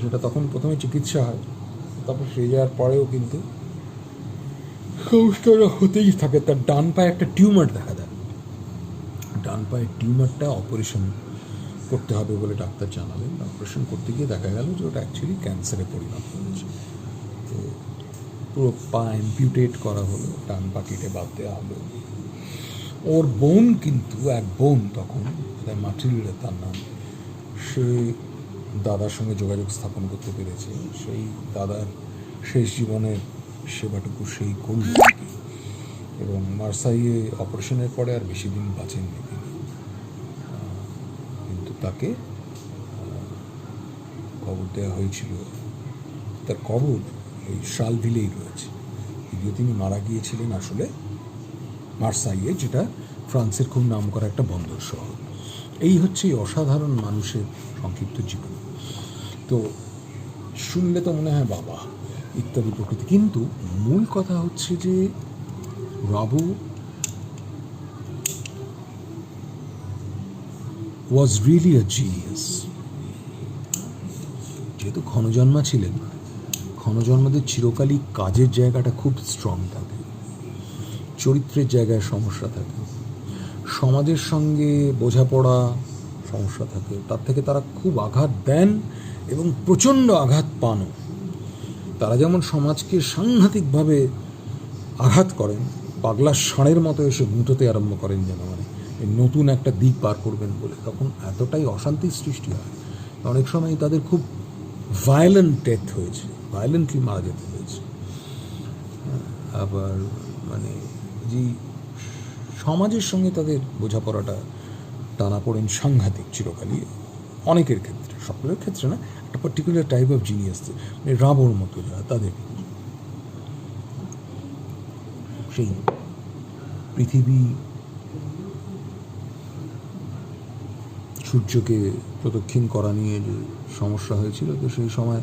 সেটা তখন প্রথমে চিকিৎসা হয়, তারপর ফিরে যাওয়ার পরেও কিন্তু সমস্যাটা হতেই থাকে। তার ডান পায়ে একটা টিউমার দেখা দেয়। ডান পায়ের টিউমারটা অপারেশন করতে হবে বলে ডাক্তার জানালেন। অপারেশন করতে গিয়ে দেখা গেল যে ওটা অ্যাকচুয়ালি ক্যান্সারে পরিণত হয়েছে। তো পুরো পা অ্যাম্পিউটেট করা হলো, ডান পা কেটে বাদ দেওয়া হলো। ওর বোন, কিন্তু এক বোন তখন, মাটিল্ডা তার নাম, সে দাদার সঙ্গে যোগাযোগ স্থাপন করতে পেরেছে। সেই দাদার শেষ জীবনের সেবাটুকু সেই করল। এবং মার্সাইয়ে অপারেশনের পরে আর বেশি দিন বাঁচেননি তিনি, কিন্তু তাকে কবর দেওয়া হয়েছিল। তার কবর এই শালভিলেই রয়েছে, যদিও তিনি মারা গিয়েছিলেন আসলে মার্সাইয়ে, যেটা ফ্রান্সের খুব নাম করা একটা বন্দর শহর। এই হচ্ছে এই অসাধারণ মানুষের সংক্ষিপ্ত জীবন। তো শুনলে তো মনে হয় বাবা ইত্যাদি প্রকৃতি, কিন্তু মূল কথা হচ্ছে যে রাবো was really a genius. যেহেতু ক্ষণজন্মা ছিলেন, ক্ষণজন্মাদের চিরকালই কাজের জায়গাটা খুব স্ট্রং থাকে, চরিত্রের জায়গায় সমস্যা থাকে, সমাজের সঙ্গে বোঝাপড়া সমস্যা থাকে, তার থেকে তারা খুব আঘাত দেন এবং প্রচণ্ড আঘাত পানও। তারা যেমন সমাজকে সাংঘাতিকভাবে আঘাত করেন, পাগলা ষাঁড়ের মতো এসে গুঁতোতে আরম্ভ করেন, যেন মানে নতুন একটা দিক পার করবেন বলে। তখন এতটাই অশান্তির সৃষ্টি হয়, অনেক সময় তাদের খুব ভায়োলেন্ট ডেথ হয়েছে, ভায়োলেন্টলি মারা যেতে হয়েছে। আবার মানে যে সমাজের সঙ্গে তাদের বোঝাপড়াটা টানাপোড়েন সাংঘাতিক চিরকালই, অনেকের ক্ষেত্রে, সকলের ক্ষেত্রে না, একটা পার্টিকুলার টাইপ অফ জিনিয়াস, মানে রাবোর মতো যারা, তাদের সেই পৃথিবী সূর্যকে প্রদক্ষিণ করা নিয়ে যে সমস্যা হয়েছিল, তো সেই সময়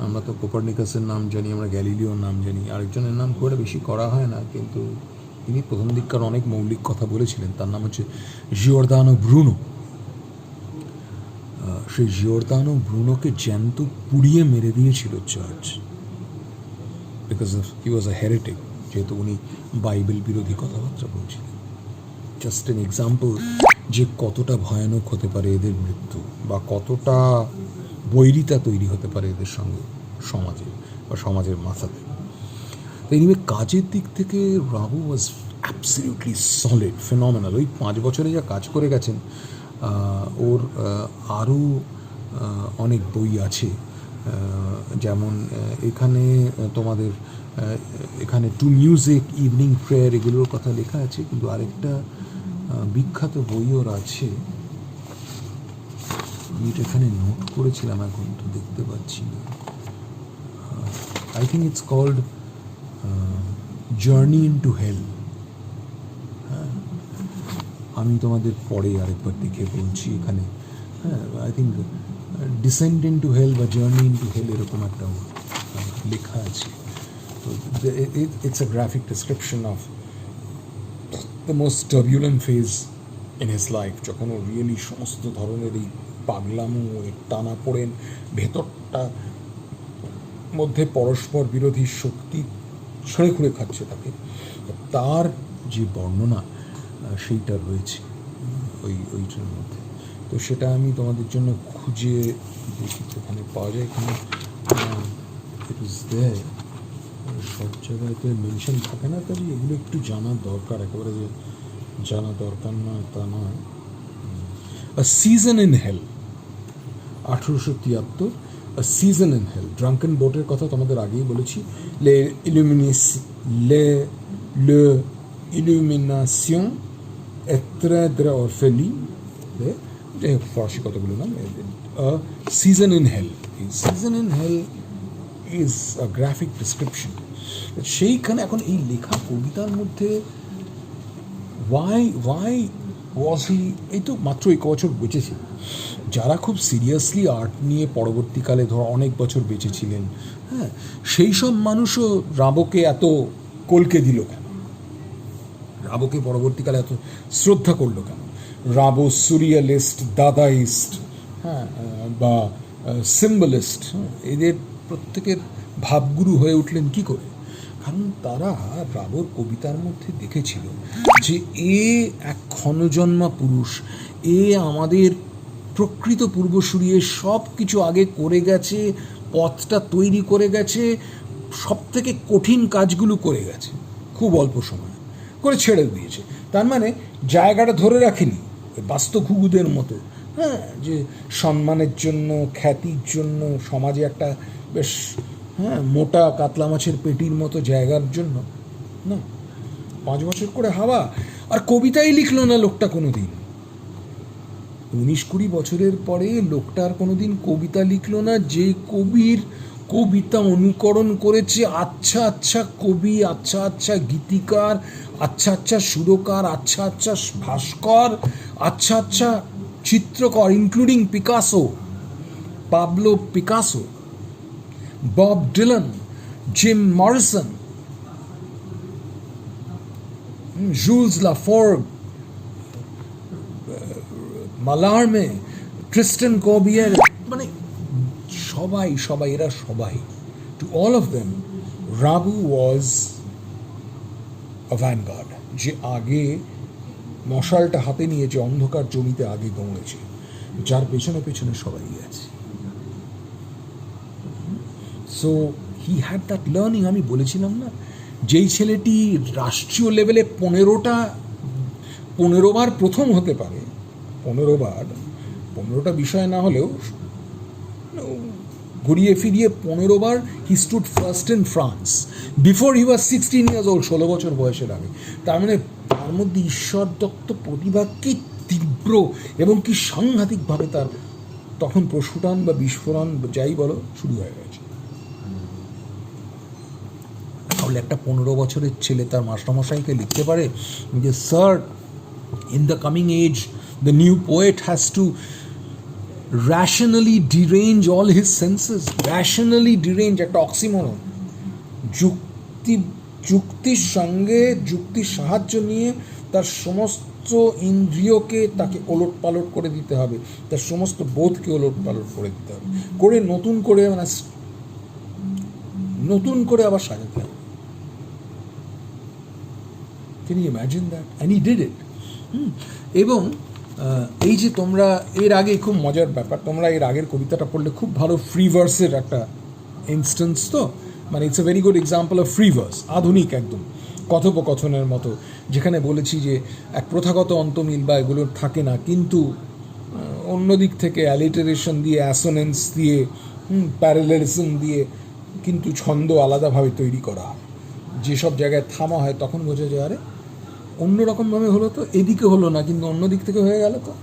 আমরা তো কোপারনিকাসের নাম জানি, আমরা গ্যালিলিওর নাম জানি, আরেকজনের নাম খুব বেশি করা হয় না, কিন্তু তিনি প্রথম দিককার অনেক মৌলিক কথা বলেছিলেন। তার নাম হচ্ছে জিওর্দানো ব্রুনো। সেই জিওর্দানো ব্রুনোকে জ্যান্ত পুড়িয়ে মেরে দিয়েছিল church, because of he was a heretic, যেহেতু উনি বাইবেল বিরোধী কথাবার্তা বলছিলেন। জাস্ট এন এক্সাম্পল যে কতটা ভয়ানক হতে পারে এদের মৃত্যু, বা কতটা বৈরিতা তৈরি হতে পারে এদের সঙ্গে সমাজে বা সমাজের মাথাতে। তো এনিওয়ে, কাজের দিক থেকে রাবো ওয়াজ অ্যাবসলিউটলি সলিড, ফেনমেনাল। ওই 5 বছরে যা কাজ করে গেছেন, ওর আরও অনেক বই আছে, যেমন এখানে তোমাদের এখানে টু মিউজিক, ইভিনিং প্রেয়ার এগুলোর কথা লেখা আছে, কিন্তু আরেকটা বিখ্যাত বই ওর আছে, আমি এটা এখানে নোট করেছিলাম, এখন তো দেখতে পাচ্ছি না। I think it's called journey into hell. হ্যাঁ, আমি তোমাদের পরে আরেকবার দেখে বলছি এখানে। হ্যাঁ, I think descend into hell বা জার্নি ইনটু হেল এরকম একটা লেখা আছে। তো it's a graphic description of the most turbulent phase in his life, যখন ও রিয়েলি সমস্ত ধরনের এই পাগলামো, টানা পড়েন, ভেতরটা মধ্যে পরস্পর বিরোধী শক্তি ছড়ে খুঁড়ে খাচ্ছে তাকে, তার যে বর্ণনা সেইটা রয়েছে ওইটার মধ্যে। তো সেটা আমি তোমাদের জন্য খুঁজে দেখি এখানে পাওয়া যায়, এখানে ইট ইজ দেয়ার। সব জায়গায় তো মেনশন থাকে না, কাজে এগুলো একটু জানার দরকার, একেবারে যে জানা দরকার নয় তা নয়। A season in hell, 1873, a season in hell. Drunken বোটের কথা তোমাদের আগেই বলেছি। লে ইলুমিনেশন এত্রেদ্রে অরফেলি, যাই হোক ফরাসি কতগুলো নাম। Season in hell, season in hell is a graphic description. সেইখানে এখন এই লেখা কবিতার মধ্যে ওয়াই ওয়াজ হি, এই তো মাত্র 1 বছর বেঁচেছিল, যারা খুব সিরিয়াসলি আর্ট নিয়ে পরবর্তীকালে ধরো অনেক বছর বেঁচেছিলেন, হ্যাঁ, সেই সব মানুষও রাবোকে এত কলকে দিল কেন, রাবোকে পরবর্তীকালে এত শ্রদ্ধা করলো কেন? রাবো সুরিয়ালিস্ট, দাদাইস্ট, হ্যাঁ, বা সিম্বলিস্ট, এদের প্রত্যেকের ভাবগুরু হয়ে উঠলেন কি করে? কারণ তারা রাবোর কবিতার মধ্যে দেখেছিল যে এ এক ক্ষণজন্মা পুরুষ, এ আমাদের প্রকৃত পূর্বসূরি, সব কিছু আগে করে গেছে, পথটা তৈরি করে গেছে, সব থেকে কঠিন কাজগুলো করে গেছে খুব অল্প সময় করে ছেড়ে দিয়েছে। তার মানে জায়গাটা ধরে রাখেনি বাস্তুঘুঘুদের মতো, হ্যাঁ, যে সম্মানের জন্য, খ্যাতির জন্য, সমাজে একটা বেশ, হ্যাঁ, মোটা কাতলা মাছের পেটির মতো জায়গার জন্য না। 5 বছর করে হাওয়া, আর কবিতাই লিখলো না লোকটা কোনো দিন। 19-20 বছরের পরে লোকটা আর কোনো দিন কবিতা লিখলো না, যে কবির কবিতা অনুকরণ করেছে আচ্ছা আচ্ছা কবি, আচ্ছা আচ্ছা গীতিকার, আচ্ছা আচ্ছা সুরকার, আচ্ছা আচ্ছা ভাস্কর, আচ্ছা আচ্ছা চিত্রকর, including Picasso, Pablo Picasso, Bob Dylan, Jim Morrison, Jules Laforgue, Mallarme, ক্রিস্টেন কবিয়ার, মানে সবাই এরা সবাই, টু অল অফ দেম রাবু ওয়াজ আ ভ্যানগার্ড, যে আগে মশালটা হাতে নিয়ে যে অন্ধকার জমিতে আগে দৌড়েছে, যার পেছনে পেছনে সবাই আছে। So he had that learning. আমি বলেছিলাম না, যেই ছেলেটি রাষ্ট্রীয় লেভেলে 15 বার প্রথম হতে পারে, 15টা বিষয় না হলেও ঘুরিয়ে ফিরিয়ে 15 বার he stood first in France before he was 16 years old, 16 বছর বয়সের আগে। তার মানে তার মধ্যে ঈশ্বর দত্ত প্রতিভা কি তীব্র এবং কি সাংঘাতিকভাবে তার তখন প্রস্ফুটন বা বিস্ফোরণ যাই বলো শুরু হয়ে গেছে। তাহলে একটা 15 বছরের ছেলে তার মাস্টারমশাইকে লিখতে পারে যে sir, in the coming age the new poet has to rationally derange all his senses. Rationally derange, একটা অক্সিমোরন। যুক্তির সঙ্গে যুক্তির সাহায্য নিয়ে তার সমস্ত ইন্দ্রিয়কে তাকে ওলট পালট করে দিতে হবে, তার সমস্ত বোধকে ওলট পালট করে দিতে হবে, করে নতুন করে আবার সাজাতে হবে। Can you imagine that? And he did it. এবং এই যে তোমরা এর আগে, খুব মজার ব্যাপার, তোমরা এর আগের কবিতাটা পড়লে খুব ভালো ফ্রি ভার্সের একটা ইনস্টেন্স, তো মানে it's a very good example of free verse, আধুনিক একদম কথোপকথনের মতো, যেখানে বলেছি যে এক প্রথাগত অন্তমিল বা এগুলো থাকে না, কিন্তু অন্য দিক থেকে অ্যালিটারেশন দিয়ে, অ্যাসোনেন্স দিয়ে, প্যারালেলিজম দিয়ে কিন্তু ছন্দ আলাদাভাবে তৈরি করা হয়। যেসব জায়গায় থামা হয় তখন বোঝা যায় আরে অন্যরকমভাবে হলো তো, এদিকে হলো না কিন্তু অন্য দিক থেকে হয়ে গেল তো।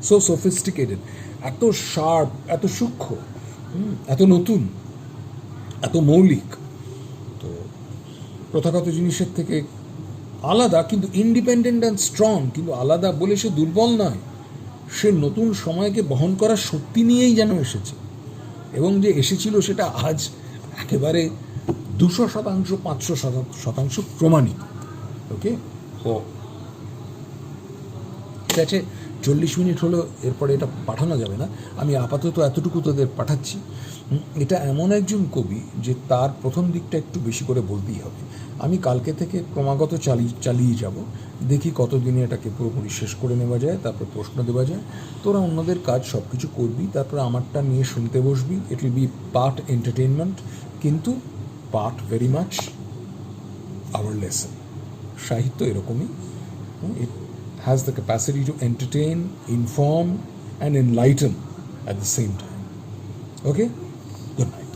সো সোফিস্টিকেটেড, এত শার্প, এত সূক্ষ্ম, এত নতুন, এত মৌলিক। তো প্রথাগত জিনিসের থেকে আলাদা কিন্তু ইন্ডিপেন্ডেন্ট অ্যান্ড স্ট্রং, কিন্তু আলাদা বলে সে দুর্বল নয়, সে নতুন সময়কে বহন করার শক্তি নিয়েই যেন এসেছে, এবং যে এসেছিল সেটা আজ একেবারে 200%, 500% প্রমাণিত। ওকে, ও ঠিক আছে, 40 মিনিট হলো, এরপরে এটা পাঠানো যাবে না, আমি আপাতত এতটুকু তোদের পাঠাচ্ছি। এটা এমন একজন কবি যে তার প্রথম দিকটা একটু বেশি করে বলতেই হবে। আমি কালকে থেকে ক্রমাগত চালিয়ে যাব, দেখি কতদিনে এটাকে পুরোপুরি শেষ করে নেওয়া যায়, তারপর প্রশ্ন দেওয়া যায়। তোরা অন্যদের কাজ সব কিছু করবি, তারপর আমারটা নিয়ে শুনতে বসবি। It will be part entertainment, কিন্তু part very much our lesson. সাহিত্য এরকমই, ইট has the capacity to entertain, inform, and enlighten at the same time. Okay? Good night.